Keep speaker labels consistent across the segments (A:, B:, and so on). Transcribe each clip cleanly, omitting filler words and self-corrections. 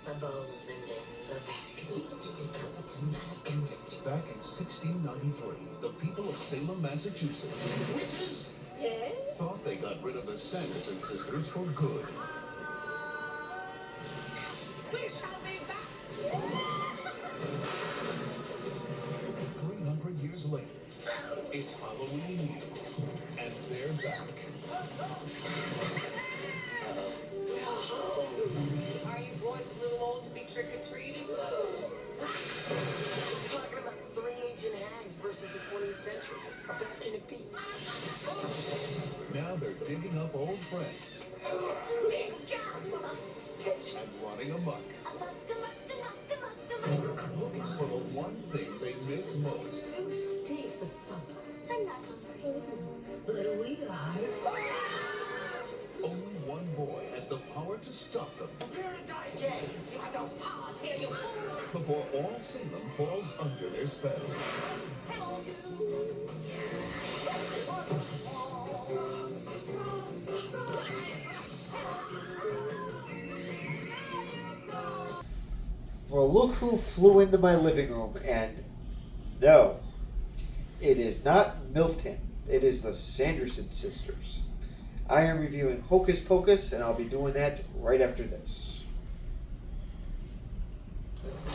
A: the bones and then the back.
B: Back in 1693, the people of Salem, Massachusetts,
A: Witches? Yeah?
B: thought they got rid of the Sanderson sisters for good.
A: We shall be back.
B: 300 years later, it's Halloween Eve, and they're back.
C: Are you boys a little old to be trick-or-treating?
A: Talking about three ancient hags versus the 20th century. How bad can it be?
B: Now they're digging up old friends and running amok, looking for the one thing they miss most.
A: Who stayed for supper?
D: I'm not hungry.
A: But we are.
B: Only one boy has the power to stop them
A: Prepare to die, Jay. You have no powers here, you fool.
B: before all Salem falls under their spell.
E: Well, look who flew into my living room, and no, it is not Milton. It is the Sanderson sisters. I am reviewing Hocus Pocus, and I'll be doing that right after this.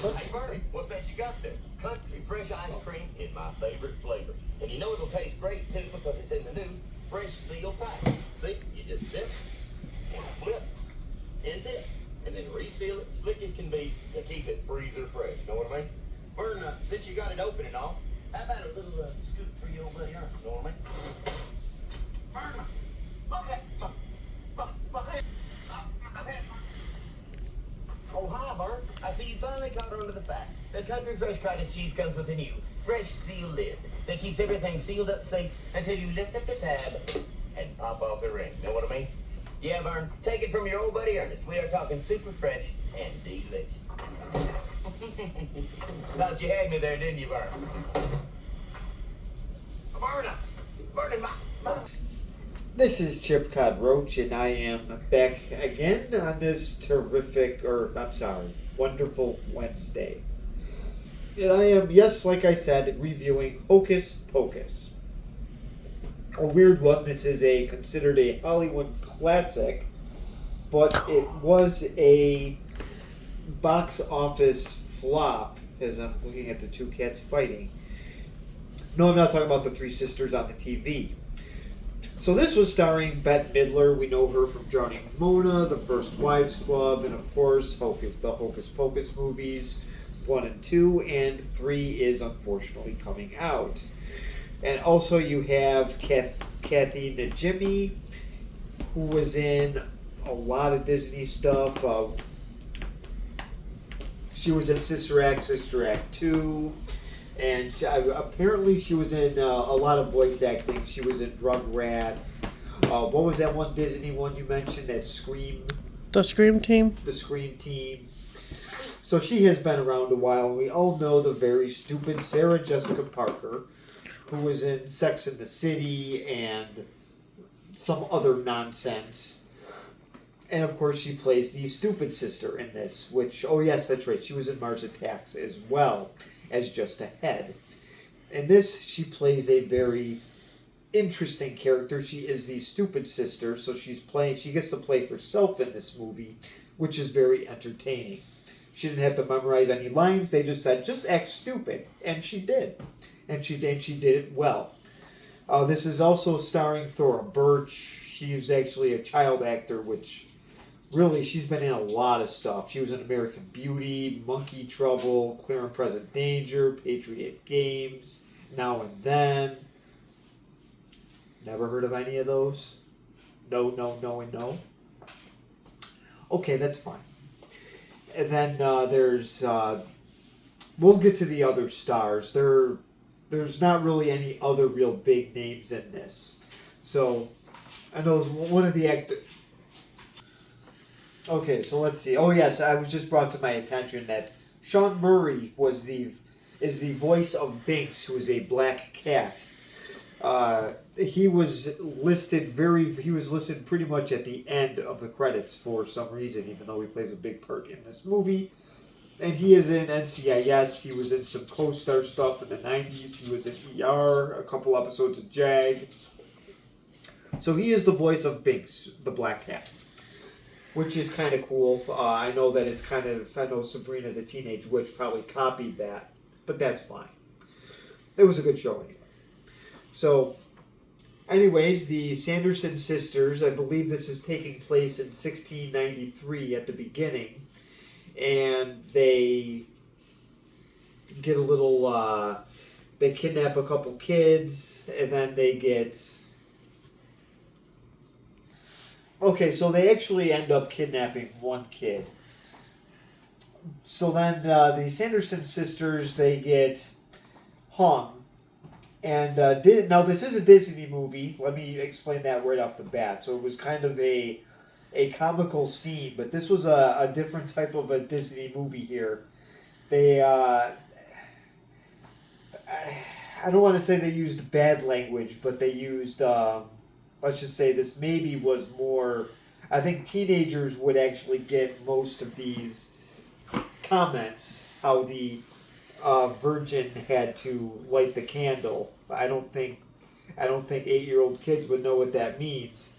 F: Hey, Bernie, what's that you got there? Country fresh ice cream in my favorite flavor. And you know it'll taste great, too, because it's in the new fresh seal pack. See, you just sip and flip and dip, and then reseal it slick as can be to keep it freezer fresh. Know what I mean? Vern, since you got it open and all, how about a little scoop for your old buddy Ernest? Know what I mean? Vern, my hand. Oh, hi, Bart. I see you finally caught on to the fact that Country Fresh Cottage Cheese comes with a new fresh seal lid that keeps everything sealed up safe until you lift up the tab and pop off the ring. Know what I mean? Yeah, Vern, take it from your old buddy Ernest. We are talking super fresh and delicious. Thought you had me there, didn't you, Vern? Vernon, my.
E: This is Chip Cod Roach, and I am back again on this wonderful Wednesday. And I am, yes, like I said, reviewing Hocus Pocus. A weird one. This is considered a Hollywood classic, but it was a box office flop, as I'm looking at the two cats fighting. No, I'm not talking about the three sisters on the TV. So this was starring Bette Midler. We know her from Drowning Mona, The First Wives Club, and of course the Hocus Pocus movies 1 and 2, and 3 is unfortunately coming out. And also you have Kathy Najimy, who was in a lot of Disney stuff. She was in Sister Act 2. And apparently she was in a lot of voice acting. She was in Rugrats. What was that one Disney one you mentioned? That Scream?
G: The Scream Team?
E: The Scream Team. So she has been around a while. We all know the very stupid Sarah Jessica Parker, who was in Sex and the City and some other nonsense. And of course she plays the stupid sister in this, which, oh yes, that's right, she was in Mars Attacks as well as just a head. In this, she plays a very interesting character. She is the stupid sister, so she gets to play herself in this movie, which is very entertaining. She didn't have to memorize any lines. They just said, just act stupid. And she did. And she did it well. This is also starring Thora Birch. She's actually a child actor, which really, she's been in a lot of stuff. She was in American Beauty, Monkey Trouble, Clear and Present Danger, Patriot Games, Now and Then. Never heard of any of those? No, and no. Okay, that's fine. And then there's... we'll get to the other stars. There's not really any other real big names in this. So, I know one of the actors... Okay, so let's see. Oh yes, I was just brought to my attention that Sean Murray is the voice of Binks, who is a black cat. he was listed pretty much at the end of the credits for some reason, even though he plays a big part in this movie. And he is in NCIS. He was in some co-star stuff in the 90s. He was in ER, a couple episodes of JAG. So he is the voice of Binks, the Black Cat, which is kind of cool. I know that it's I know Sabrina the Teenage Witch probably copied that, but that's fine. It was a good show anyway. So, anyways, the Sanderson sisters, I believe this is taking place in 1693 at the beginning, and they get a little, they kidnap a couple kids, and then they get... Okay, so they actually end up kidnapping one kid. So then the Sanderson sisters, they get hung. And now this is a Disney movie. Let me explain that right off the bat. So it was kind of a comical scene, but this was a different type of a Disney movie here. They, I don't want to say they used bad language, but they used... let's just say this maybe was more... I think teenagers would actually get most of these comments, how the virgin had to light the candle. I don't think 8-year-old kids would know what that means.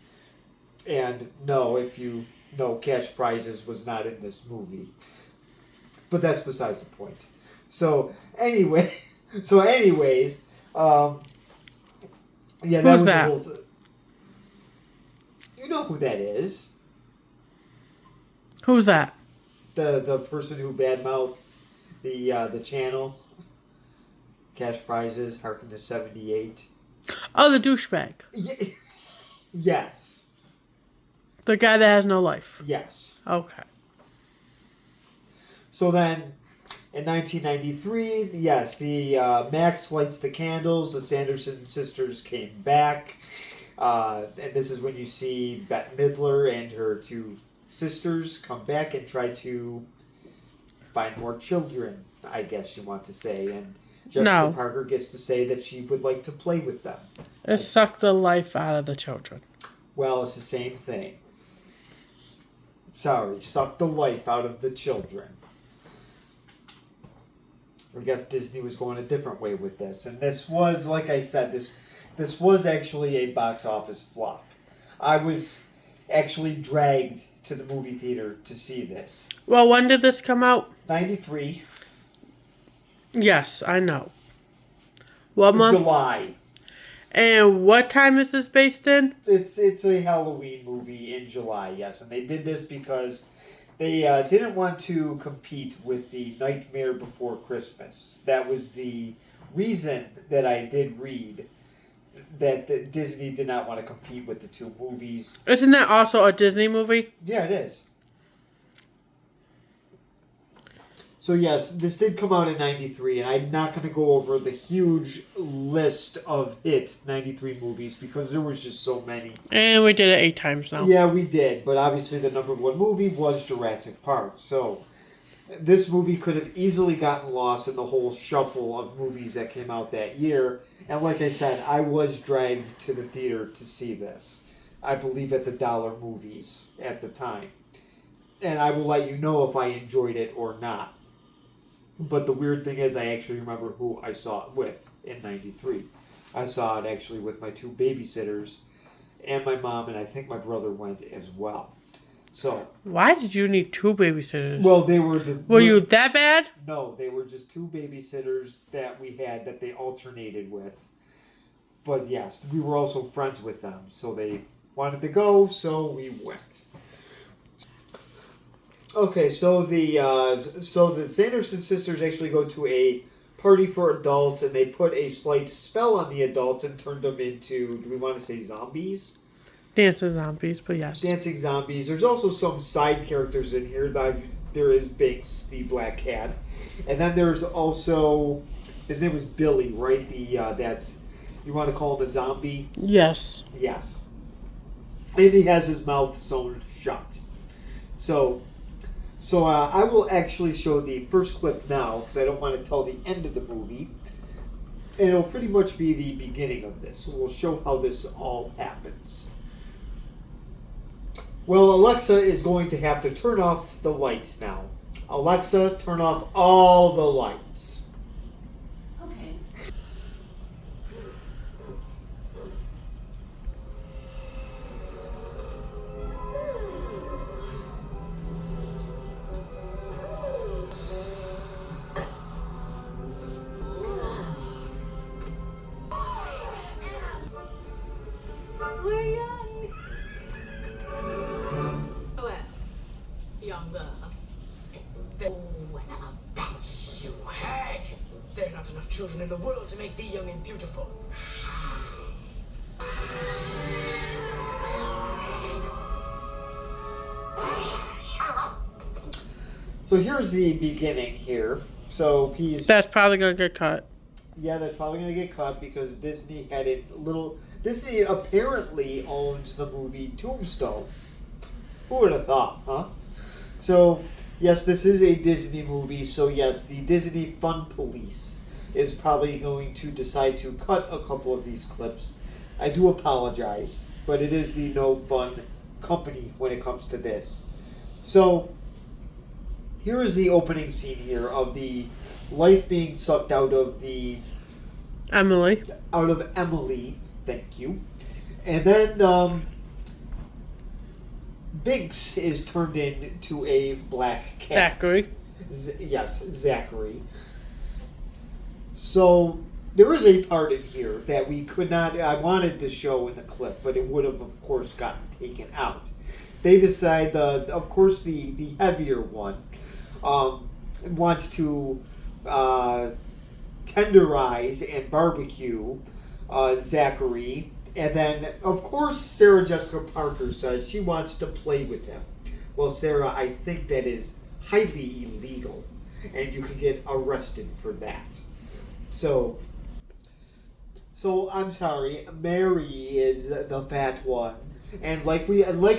E: And no, if you know, Cash Prizes was not in this movie. But that's besides the point. So, anyways... yeah, that
D: Who's
E: was
D: that?
E: the whole You know who that is.
D: Who's that?
E: The person who badmouthed the channel. Cash Prizes, Harken to 78.
D: Oh, the douchebag.
E: Yes.
D: The guy that has no life.
E: Yes.
D: Okay.
E: So then, in 1993, yes, the Max lights the candles. The Sanderson sisters came back. And this is when you see Bette Midler and her two sisters come back and try to find more children, I guess you want to say. And Jessica Parker gets to say that she would like to play with them.
D: It sucked the life out of the children.
E: Well, it's the same thing. Sorry, suck the life out of the children. I guess Disney was going a different way with this. And this was, like I said, this was actually a box office flop. I was actually dragged to the movie theater to see this.
D: Well, when did this come out?
E: 93.
D: Yes, I know. What month?
E: July.
D: And what time is this based in?
E: It's a Halloween movie in July, yes. And they did this because they didn't want to compete with the Nightmare Before Christmas. That was the reason that I did read that Disney did not want to compete with the two movies.
D: Isn't that also a Disney movie?
E: Yeah, it is. So yes, this did come out in 93, and I'm not going to go over the huge list of hit 93 movies because there was just so many.
D: And we did it 8 times now.
E: Yeah, we did, but obviously the number one movie was Jurassic Park, so this movie could have easily gotten lost in the whole shuffle of movies that came out that year. And like I said, I was dragged to the theater to see this. I believe at the Dollar Movies at the time. And I will let you know if I enjoyed it or not. But the weird thing is I actually remember who I saw it with in 93. I saw it actually with my 2 babysitters and my mom, and I think my brother went as well. So
D: why did you need 2 babysitters?
E: Well, they were...
D: Were you that bad?
E: No, they were just 2 babysitters that we had that they alternated with. But yes, we were also friends with them, so they wanted to go, so we went. Okay, so the Sanderson sisters actually go to a party for adults, and they put a slight spell on the adults and turned them into, do we want to say zombies?
D: Dancing zombies, but yes.
E: Dancing zombies. There's also some side characters in here. There is Binks, the black cat. And then there's also, his name was Billy, right? That's, you want to call him a zombie?
D: Yes.
E: Yes. And he has his mouth sewn shut. So I will actually show the first clip now, because I don't want to tell the end of the movie. And it'll pretty much be the beginning of this. So we'll show how this all happens. Well, Alexa is going to have to turn off the lights now. Alexa, turn off all the lights.
G: Okay.
C: We're young. Well, younger.
A: Oh, and I'm a bitch, you hag! There are not enough children in the world to make thee young and beautiful.
E: So here's the beginning here. So he's...
D: That's probably gonna get cut.
E: Yeah, that's probably going to get cut because Disney had a little... Disney apparently owns the movie Tombstone. Who would have thought, huh? So, yes, this is a Disney movie. So, yes, the Disney Fun Police is probably going to decide to cut a couple of these clips. I do apologize, but it is the No Fun company when it comes to this. So, here is the opening scene here of the life being sucked out of
D: Emily.
E: Emily, thank you. And then Biggs is turned into a black cat.
D: Zachary.
E: Yes, Zachary. So there is a part in here that we could not, I wanted to show in the clip, but it would have, of course, gotten taken out. They decide, of course, the heavier one wants to tenderize and barbecue Zachary. And then, of course, Sarah Jessica Parker says she wants to play with him. Well, Sarah, I think that is highly illegal, and you can get arrested for that. So I'm sorry, Mary is the fat one. And like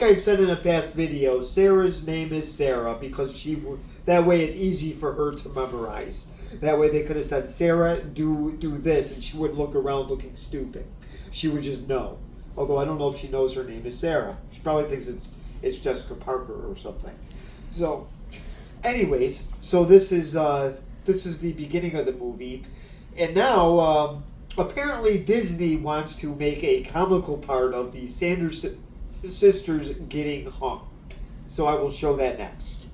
E: I've said in a past video, Sarah's name is Sarah because that way it's easy for her to memorize. That way they could have said, Sarah, do this, and she wouldn't look around looking stupid. She would just know. Although I don't know if she knows her name is Sarah. She probably thinks it's Jessica Parker or something. So, anyways, so this is the beginning of the movie, and now apparently Disney wants to make a comical part of the Sanders sisters getting hung. So I will show that next.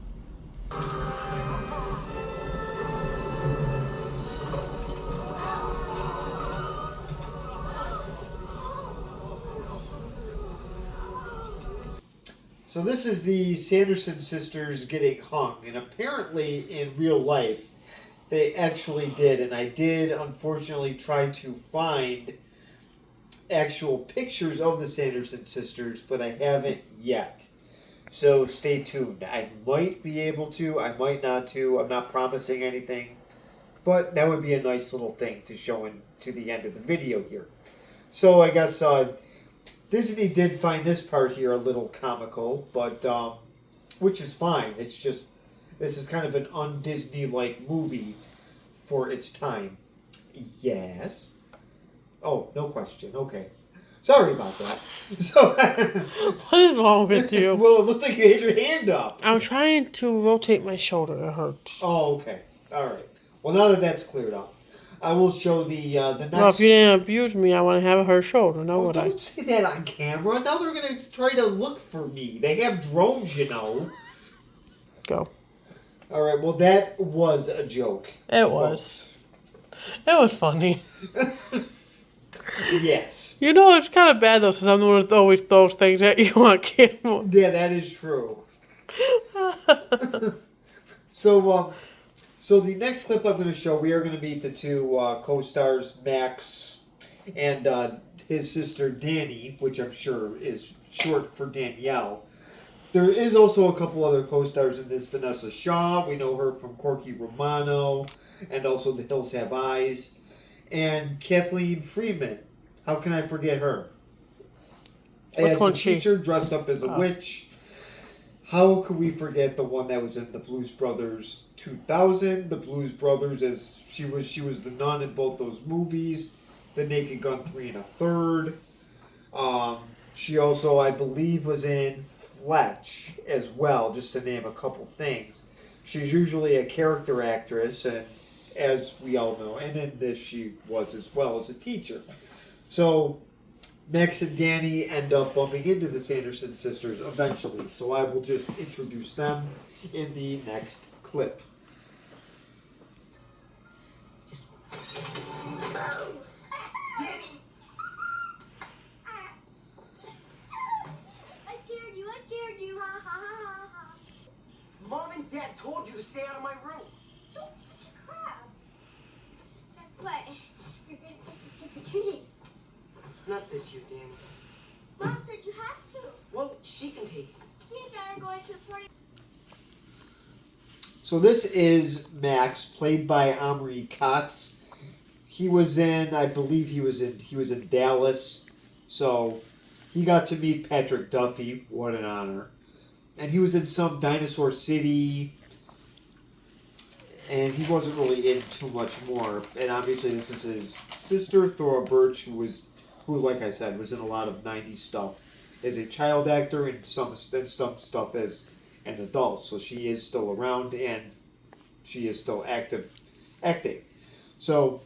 E: So this is the Sanderson sisters getting hung, and apparently in real life they actually did, and I did unfortunately try to find actual pictures of the Sanderson sisters, but I haven't yet. So stay tuned. I might be able to, I might not to, I'm not promising anything, but that would be a nice little thing to show to the end of the video here. So I guess Disney did find this part here a little comical, but which is fine. It's just, this is kind of an un-Disney-like movie for its time. Yes? Oh, no question. Okay. Sorry about that. So,
D: What is wrong with you?
E: well, it looks like you had your hand up.
D: I'm trying to rotate my shoulder. It hurts.
E: Oh, okay. All right. Well, now that that's cleared up, I will show the next...
D: Well, if you didn't abuse me, I want to have her shoulder. Now would I?
E: Don't say that on camera. Now they're going to try to look for me. They have drones, you know.
D: Go.
E: All right. Well, that was a joke.
D: It was. It was funny.
E: Yes.
D: You know, it's kind of bad, though, since I'm the one that always throws things at you on camera.
E: Yeah, that is true. So the next clip I'm going to show, we are going to meet the two co-stars, Max and his sister Danny, which I'm sure is short for Danielle. There is also a couple other co-stars in this. Vanessa Shaw, we know her from Corky Romano, and also The Hills Have Eyes. And Kathleen Freeman. How can I forget her?
D: Which
E: As
D: one
E: a
D: she?
E: teacher dressed up as a witch. how could we forget the one that was in the Blues Brothers 2000? The Blues Brothers, as she was the nun in both those movies. The Naked Gun 3 1/3. She also, I believe, was in Fletch as well, just to name a couple things. She's usually a character actress, and as we all know, and in this she was as well as a teacher. So Max and Danny end up bumping into the Sanderson sisters eventually, so I will just introduce them in the next clip.
H: I scared you, ha ha ha ha ha.
A: Mom and Dad told you to stay out of my room.
H: Don't be such a crab. Guess what? You're gonna get the trick-or-treating.
A: Not this year, Danny.
H: Mom said you have to.
A: Well, she can take it.
H: She and Dad are going to the party.
E: So this is Max, played by Omri Cox. He was in, I believe he was in Dallas. So he got to meet Patrick Duffy. What an honor. And he was in some Dinosaur City. And he wasn't really in too much more. And obviously this is his sister, Thora Birch, who, like I said, was in a lot of 90s stuff as a child actor and some stuff as an adult. So she is still around and she is still acting. So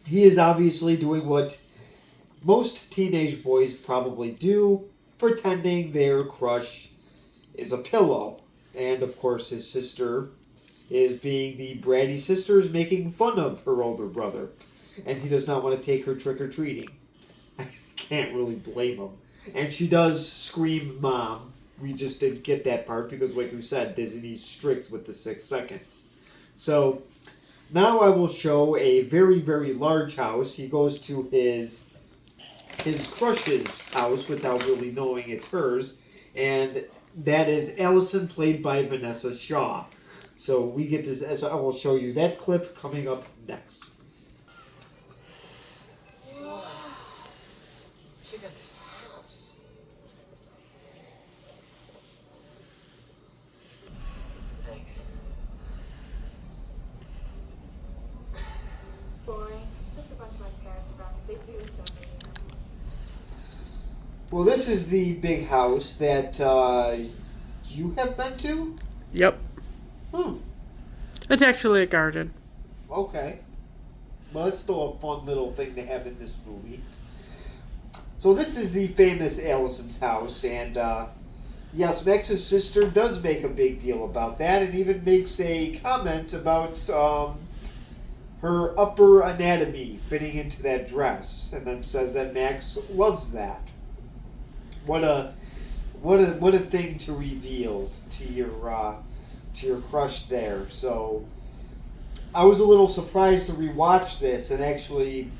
E: he is obviously doing what most teenage boys probably do, pretending their crush is a pillow. And of course his sister is being the bratty sister, is making fun of her older brother. And he does not want to take her trick-or-treating. I can't really blame him. And she does scream Mom. We just didn't get that part because, like we said, Disney's strict with the 6 seconds. So now I will show a very, very large house. He goes to his crush's house without really knowing it's hers. And that is Allison, played by Vanessa Shaw. So we get this, as I will show you that clip coming up next.
A: Check out this house. Thanks.
I: Boring. It's just a bunch of my parents' friends. They do stuff every night.
E: Well, this is the big house that you have been to?
D: Yep. It's actually a garden.
E: Okay. Well, it's still a fun little thing to have in this movie. So this is the famous Allison's house, and yes, Max's sister does make a big deal about that, and even makes a comment about her upper anatomy fitting into that dress, and then says that Max loves that. What a thing to reveal to your crush there. So I was a little surprised to rewatch this and actually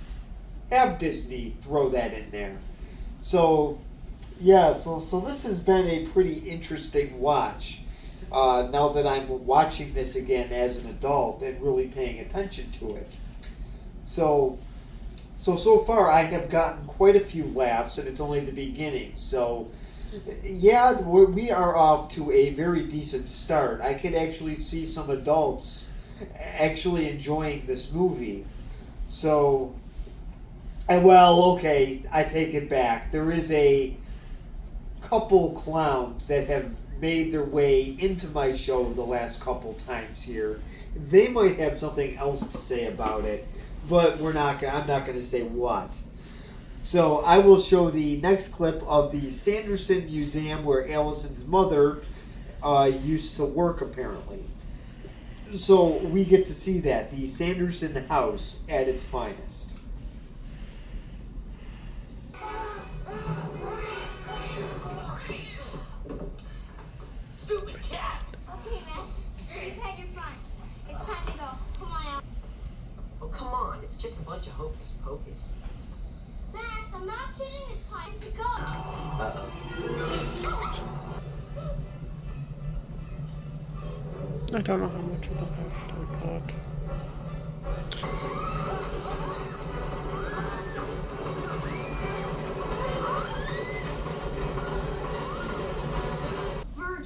E: have Disney throw that in there. So yeah, so this has been a pretty interesting watch. Now that I'm watching this again as an adult and really paying attention to it. So far I have gotten quite a few laughs, and it's only the beginning. So yeah, we are off to a very decent start. I could actually see some adults actually enjoying this movie. So, well, okay, I take it back. There is a couple clowns that have made their way into my show the last couple times here. They might have something else to say about it, but I'm not going to say what. So I will show the next clip of the Sanderson Museum where Allison's mother used to work, apparently. So we get to see that, the Sanderson house at its finest.
A: Stupid cat!
H: Okay, Max. You've had your fun. It's time to go. Come on out.
A: Oh, come on. It's just a bunch of hocus pocus.
H: Max, I'm not kidding. It's time to go.
D: I don't know how much of that I actually got.
H: Bert,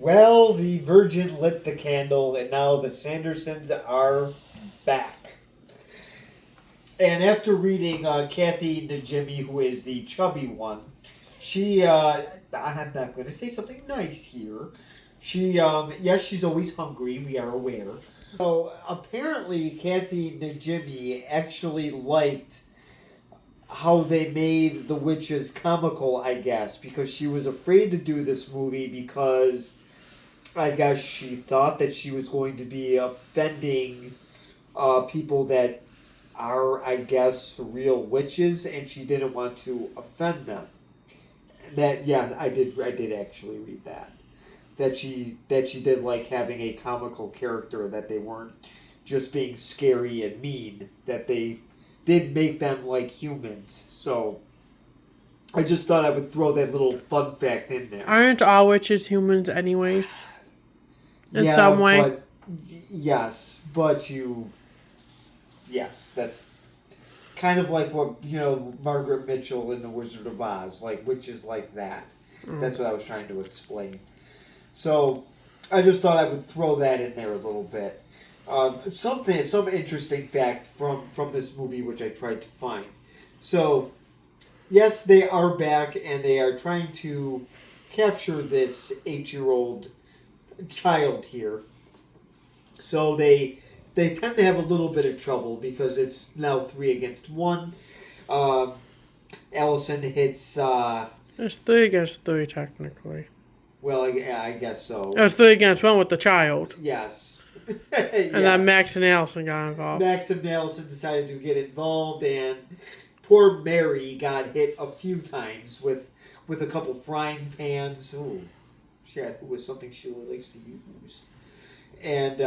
E: Well, the Virgin lit the candle, and now the Sandersons are back. And after reading Kathy Najimy, who is the chubby one, she, I'm not going to say something nice here. She, yes, she's always hungry, we are aware. So apparently Kathy Najimy actually liked how they made the witches comical, I guess, because she was afraid to do this movie because I guess she thought that she was going to be offending people that are, I guess, real witches, and she didn't want to offend them. That, yeah, I did actually read that. That she did like having a comical character, that they weren't just being scary and mean, that they did make them like humans. So I just thought I would throw that little fun fact in there.
D: Aren't all witches humans anyways? In some way.
E: But, yes, that's kind of like what, Margaret Mitchell in The Wizard of Oz, like witches like that. That's what I was trying to explain. So I just thought I would throw that in there a little bit. Some interesting fact from this movie which I tried to find. So, yes, they are back and they are trying to capture this 8-year-old child here. So they tend to have a little bit of trouble because it's now 3 against 1. Allison hits...
D: It's 3 against 3 technically.
E: Well, I guess so.
D: It was 3 against 1 with the child.
E: Yes.
D: And then Max and Allison got involved.
E: Max and Allison decided to get involved, and poor Mary got hit a few times with a couple frying pans. Ooh, it was something she really likes to use. And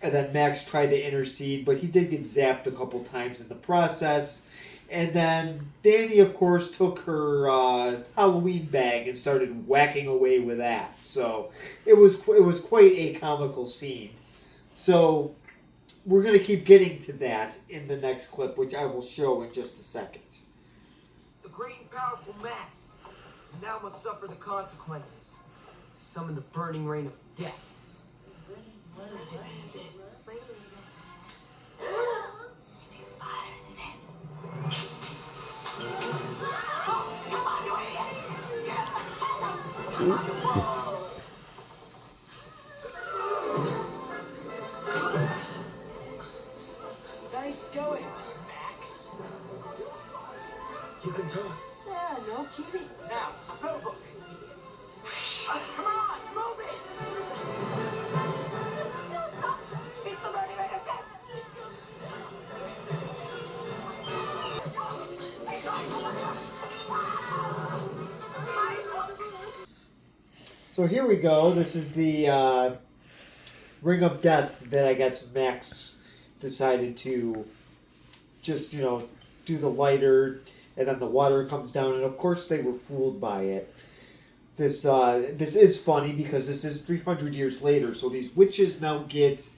E: then Max tried to intercede, but he did get zapped a couple times in the process. And then Danny, of course, took her Halloween bag and started whacking away with that. So it was quite a comical scene. So we're going to keep getting to that in the next clip, which I will show in just a second.
A: The great and powerful Max now must suffer the consequences. I summon the burning rain of death. Nice going, Max. You can talk.
C: Yeah, no kidding.
A: Now, spell book. Come on, move it! It's the burning rate of death!
E: So here we go. This is the ring of death that I guess Max decided to just, do the lighter, and then the water comes down, and of course they were fooled by it. This is funny because this is 300 years later, so these witches now get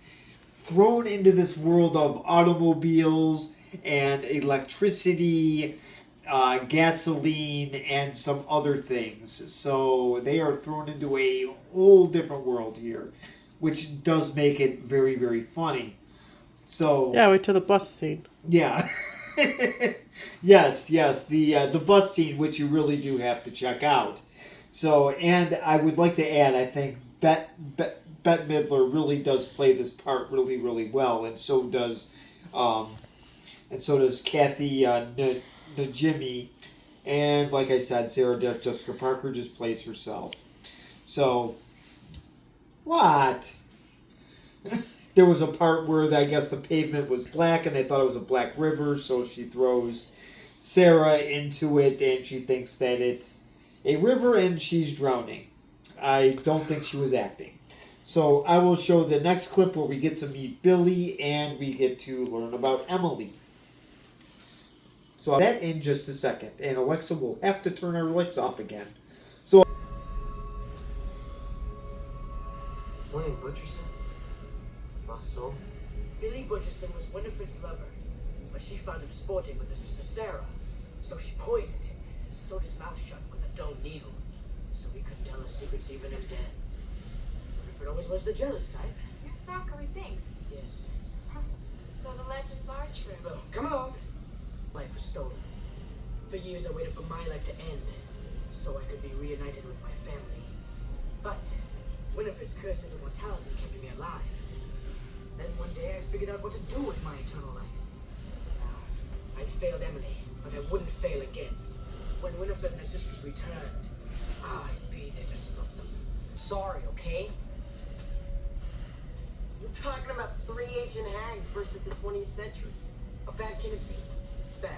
E: thrown into this world of automobiles and electricity, gasoline, and some other things. So they are thrown into a whole different world here, which does make it very, very funny. So
D: Yeah, wait till the bus scene.
E: yeah. yes, the bus scene, which you really do have to check out. So, and I would like to add, I think Bette Midler really does play this part really, really well, and so does Kathy Najimy, and like I said, Sarah Jessica Parker just plays herself. So, what? There was a part where I guess the pavement was black and they thought it was a black river, so she throws Sarah into it and she thinks that it's a river and she's drowning. I don't think she was acting. So I will show the next clip where we get to meet Billy and we get to learn about Emily. So that in just a second. And Alexa will have to turn our lights off again. So
A: Morning, Butcherson. Lost soul. Billy Butcherson was Winifred's lover, but she found him sporting with her sister Sarah, so she poisoned him and sewed his mouth shut with a dull needle. so we could tell her secrets even in death. Winifred always was the jealous type.
I: You're Thackeray thinks.
A: Yes.
I: So the legends are true.
A: Well, come along. Life was stolen. For years I waited for my life to end, so I could be reunited with my family. But Winifred's curse of immortality kept me alive. Then one day I figured out what to do with my eternal life. I'd failed Emily, but I wouldn't fail again. When Winifred and her sisters returned, I'd be there to stop them.
C: Sorry, okay? You're talking about 3 ancient hags versus the 20th century. How bad can it be?
A: Bad.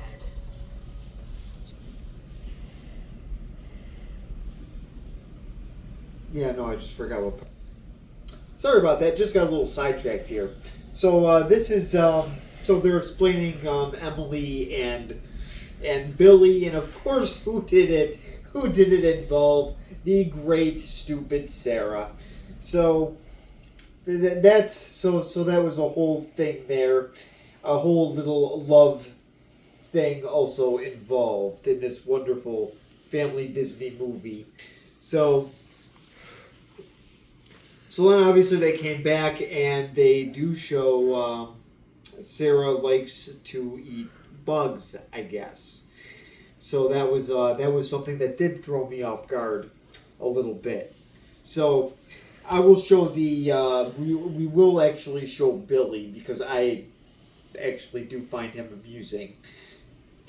E: Yeah, no, I just forgot what. Sorry about that. Just got a little sidetracked here. So this is so they're explaining Emily and Billy, and of course, who did it? Who did it involve? The great stupid Sarah. So that's so that was a whole thing there, a whole little love thing also involved in this wonderful family Disney movie. So then obviously they came back and they do show Sarah likes to eat bugs, I guess. So that was something that did throw me off guard a little bit. So I will show the we will actually show Billy because I actually do find him amusing,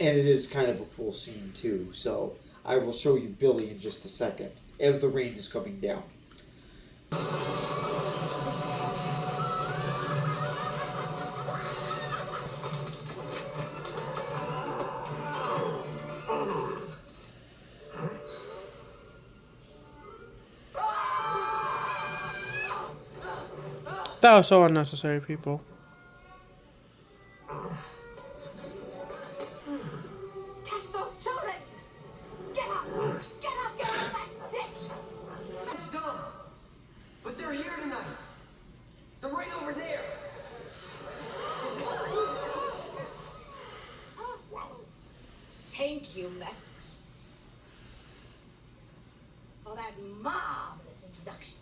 E: and it is kind of a cool scene too. So I will show you Billy in just a second as the rain is coming down.
D: That was so unnecessary, people.
H: Catch those children! Get up! Get up! Get out of that ditch!
C: It's dumb. But they're here tonight. They're right over there.
H: Thank you, Max, for that marvelous introduction.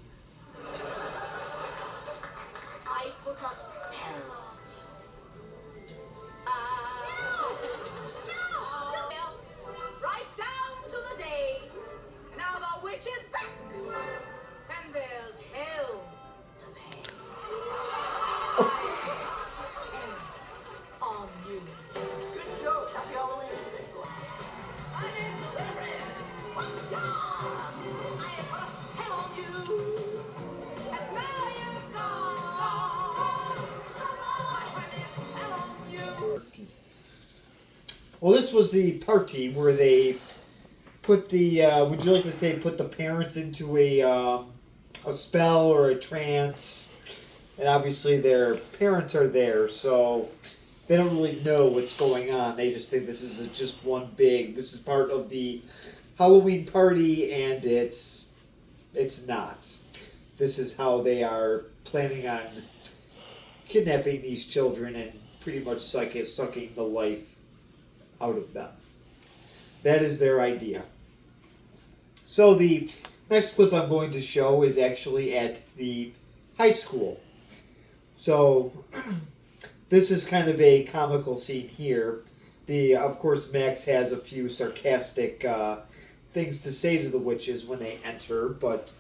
H: I put a spell on you. Right down to the day. Now the witch is back. And there's hell to pay. On you.
C: Good joke. Happy Halloween. Thanks a lot.
H: I didn't deliver it. I put a spell on you. And now you're gone. I put a spell on you.
E: Well, this was the party where they put the. Would you like to say put the parents into a spell or a trance? And obviously, their parents are there, so they don't really know what's going on. They just think this is just one big. This is part of the Halloween party, and it's not. This is how they are planning on kidnapping these children and pretty much sucking the life out of them. That is their idea. So the next clip I'm going to show is actually at the high school. So this is kind of a comical scene here. Of course, Max has a few sarcastic things to say to the witches when they enter, but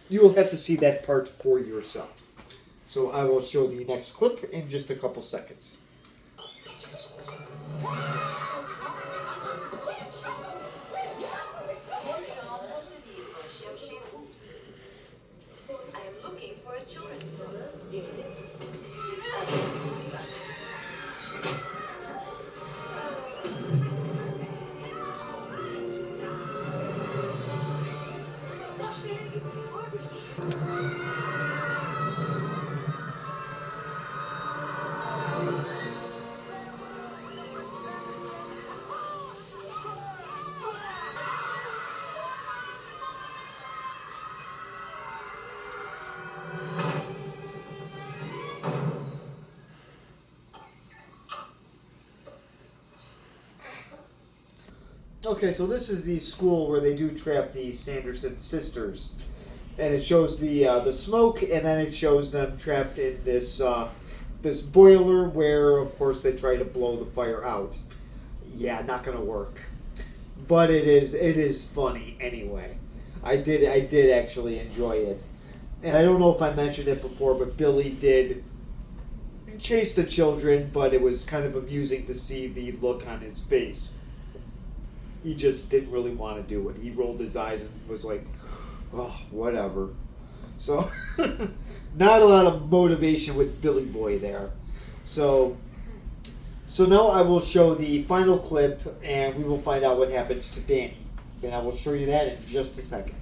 E: you will have to see that part for yourself. So I will show the next clip in just a couple seconds.
G: I am looking for a children's book.
E: Okay, so this is the school where they do trap the Sanderson sisters, and it shows the smoke, and then it shows them trapped in this this boiler where, of course, they try to blow the fire out. Yeah, not gonna work, but it is funny anyway. I did actually enjoy it, and I don't know if I mentioned it before, but Billy did chase the children, but it was kind of amusing to see the look on his face. He just didn't really want to do it. He rolled his eyes and was like, oh, whatever. So, not a lot of motivation with Billy Boy there. So now I will show the final clip, and we will find out what happens to Danny. And I will show you that in just a second.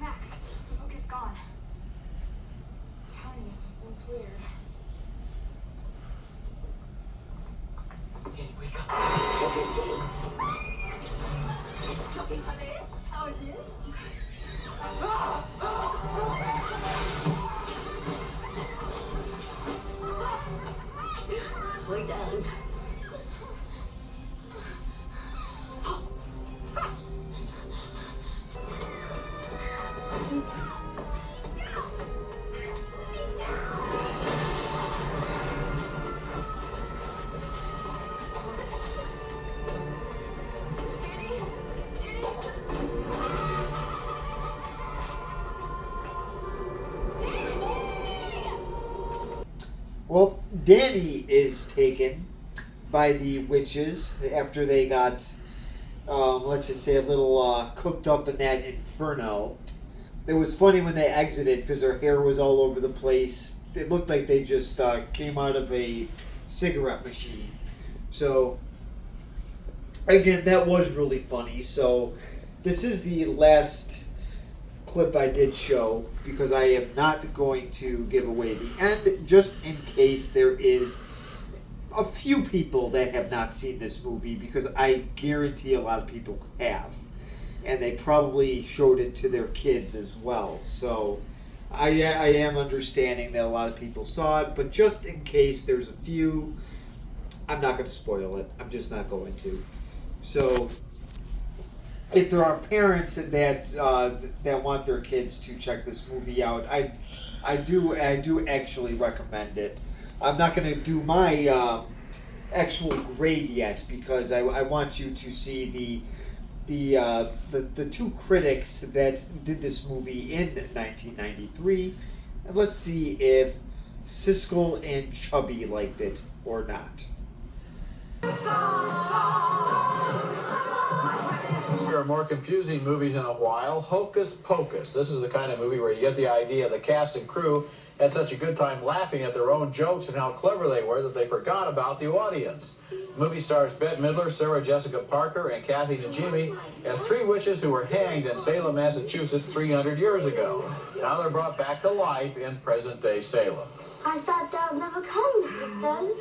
I: Max, Hocus gone. I'm telling you, something's weird.
A: Danny, wake up.
H: Choppy, honey. How are you?
A: Lay down.
E: Well, Danny is taken by the witches after they got, let's just say, a little cooked up in that inferno. It was funny when they exited because their hair was all over the place. It looked like they just came out of a cigarette machine. So, again, that was really funny. So, this is the last clip I did show because I am not going to give away the end, just in case there is a few people that have not seen this movie, because I guarantee a lot of people have, and they probably showed it to their kids as well. So I am understanding that a lot of people saw it, but just in case there's a few, I'm not going to spoil it. I'm just not going to. So if there are parents that want their kids to check this movie out, I do actually recommend it. I'm not going to do my actual grade yet because I want you to see the two critics that did this movie in 1993, and let's see if Siskel and Chubby liked it or not.
J: There are more confusing movies in a while. Hocus Pocus. This is the kind of movie where you get the idea the cast and crew had such a good time laughing at their own jokes and how clever they were that they forgot about the audience. The movie stars Bette Midler, Sarah Jessica Parker, and Kathy Najimy as three witches who were hanged in Salem, Massachusetts 300 years ago. Now they're brought back to life in present-day Salem.
G: I thought that would never come, sisters.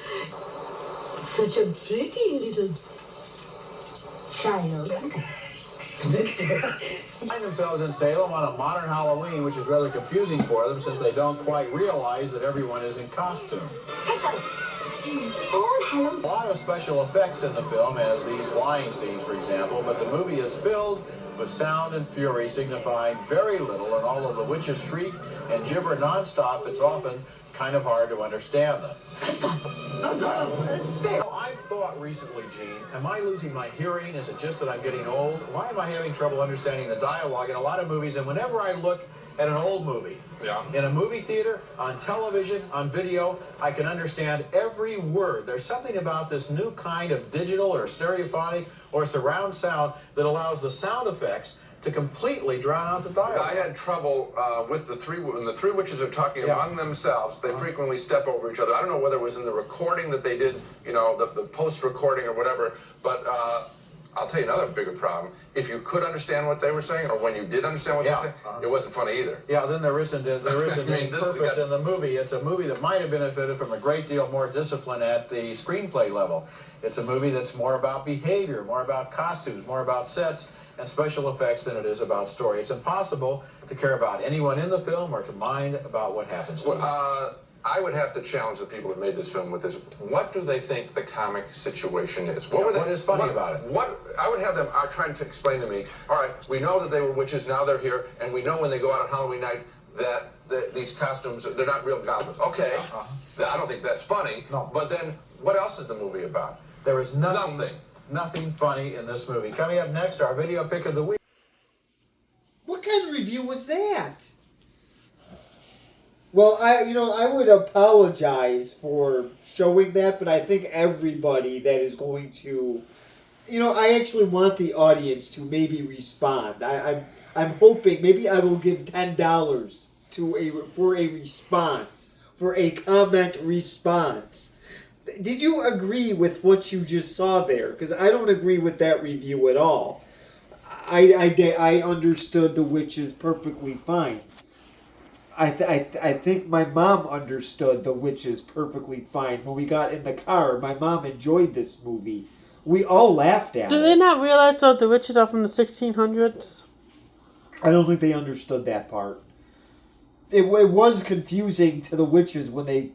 A: Such a pretty little child. Victor.
J: Find themselves in Salem on a modern Halloween, which is rather confusing for them since they don't quite realize that everyone is in costume.
G: Oh, hello.
J: A lot of special effects in the film, as these flying scenes, for example, but the movie is filled with sound and fury signifying very little, and although the witches shriek and gibber nonstop, it's often kind of hard to understand them. I've thought recently, Gene, am I losing my hearing? Is it just that I'm getting old? Why am I having trouble understanding the dialogue in a lot of movies? And whenever I look at an old movie, in a movie theater, on television, on video, I can understand every word. There's something about this new kind of digital or stereophonic or surround sound that allows the sound effects to completely drown out the dialogue.
K: I had trouble with when the three witches are talking among themselves. They frequently step over each other. I don't know whether it was in the recording that they did, the post-recording or whatever, but I'll tell you another bigger problem. If you could understand what they were saying, or when you did understand what they were saying, it wasn't funny either.
J: Yeah, then there isn't
K: I
J: any
K: mean, this
J: purpose
K: got-
J: in the movie. It's a movie that might have benefited from a great deal more discipline at the screenplay level. It's a movie that's more about behavior, more about costumes, more about sets and special effects than it is about story. It's impossible to care about anyone in the film or to mind about what happens to them.
K: I would have to challenge the people that made this film with this. What do they think the comic situation is?
J: What is funny about it?
K: What I would have them trying to explain to me. All right, we know that they were witches. Now they're here, and we know when they go out on Halloween night that these costumes, they're not real goblins. Okay, I don't think that's funny.
J: No.
K: But then, what else is the movie about?
J: There is nothing funny in this movie. Coming up next, our video pick of the week.
E: What kind of review was that? Well, I would apologize for showing that, but I think everybody that is going to, I actually want the audience to maybe respond. I'm hoping maybe I will give $10 for a response, for a comment response. Did you agree with what you just saw there? Because I don't agree with that review at all. I understood the witches perfectly fine. I think my mom understood the witches perfectly fine. When we got in the car, my mom enjoyed this movie. We all laughed at it.
D: Do they not realize that the witches are from the 1600s?
E: I don't think they understood that part. It was confusing to the witches when they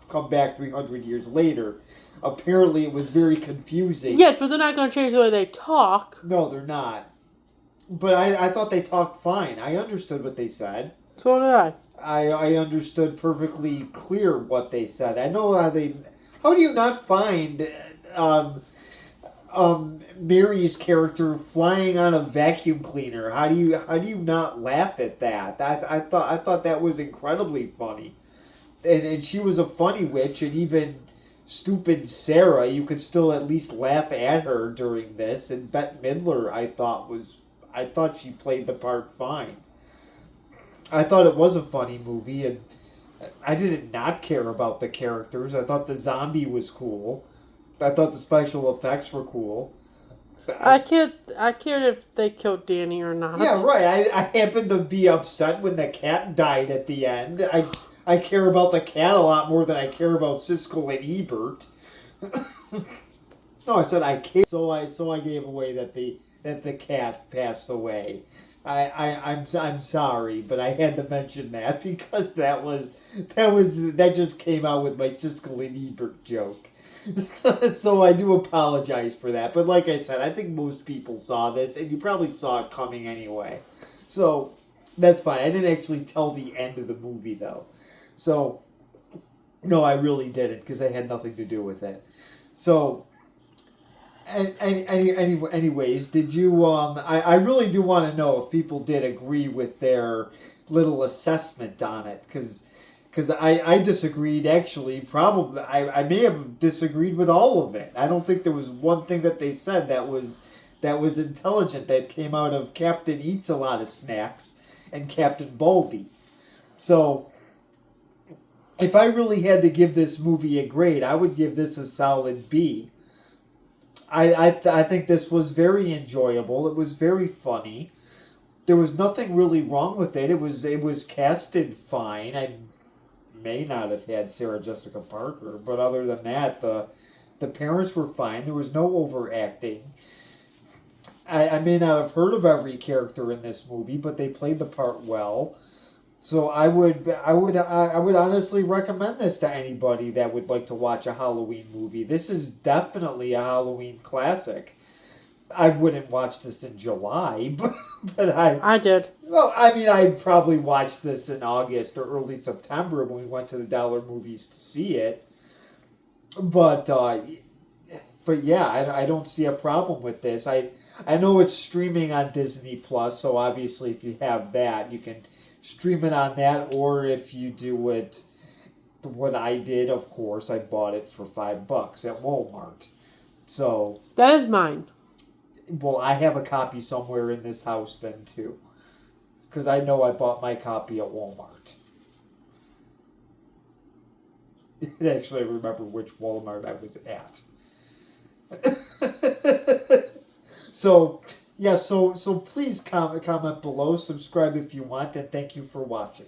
E: come back 300 years later. Apparently, it was very confusing.
D: Yes, but they're not going to change the way they talk.
E: No, they're not. But I thought they talked fine. I understood what they said.
D: So did I.
E: I understood perfectly clear what they said. I know how they... How do you not find Mary's character flying on a vacuum cleaner? How do you not laugh at that? I thought that was incredibly funny. And she was a funny witch, and even stupid Sarah, you could still at least laugh at her during this. And Bette Midler, I thought she played the part fine. I thought it was a funny movie, and I did not care about the characters. I thought the zombie was cool. I thought the special effects were cool.
D: I cared if they killed Danny or not.
E: Yeah, right. I happened to be upset when the cat died at the end. I care about the cat a lot more than I care about Siskel and Ebert. No, I said I care. So I gave away that the cat passed away. I'm sorry, but I had to mention that because that just came out with my Siskel and Ebert joke. So I do apologize for that. But like I said, I think most people saw this, and you probably saw it coming anyway. So that's fine. I didn't actually tell the end of the movie though. So no, I really didn't because I had nothing to do with it. So. Anyways, did you? I really do want to know if people did agree with their little assessment on it, because I disagreed actually. Probably I may have disagreed with all of it. I don't think there was one thing that they said that was intelligent that came out of Captain Eats a Lot of Snacks and Captain Baldy. So if I really had to give this movie a grade, I would give this a solid B. I think this was very enjoyable. It was very funny. There was nothing really wrong with it. It was casted fine. I may not have had Sarah Jessica Parker, but other than that, the parents were fine. There was no overacting. I may not have heard of every character in this movie, but they played the part well. So I would honestly recommend this to anybody that would like to watch a Halloween movie. This is definitely a Halloween classic. I wouldn't watch this in July, but
D: I did.
E: Well, I mean, I'd probably watch this in August or early September when we went to the Dollar Movies to see it. But yeah, I don't see a problem with this. I know it's streaming on Disney Plus, so obviously if you have that, you can stream it on that, or if you do it, what I did, of course, I bought it for $5 at Walmart. So
D: that is mine.
E: Well, I have a copy somewhere in this house then too, because I know I bought my copy at Walmart. Actually, I remember which Walmart I was at. So, yeah, so please comment below, subscribe if you want, and thank you for watching.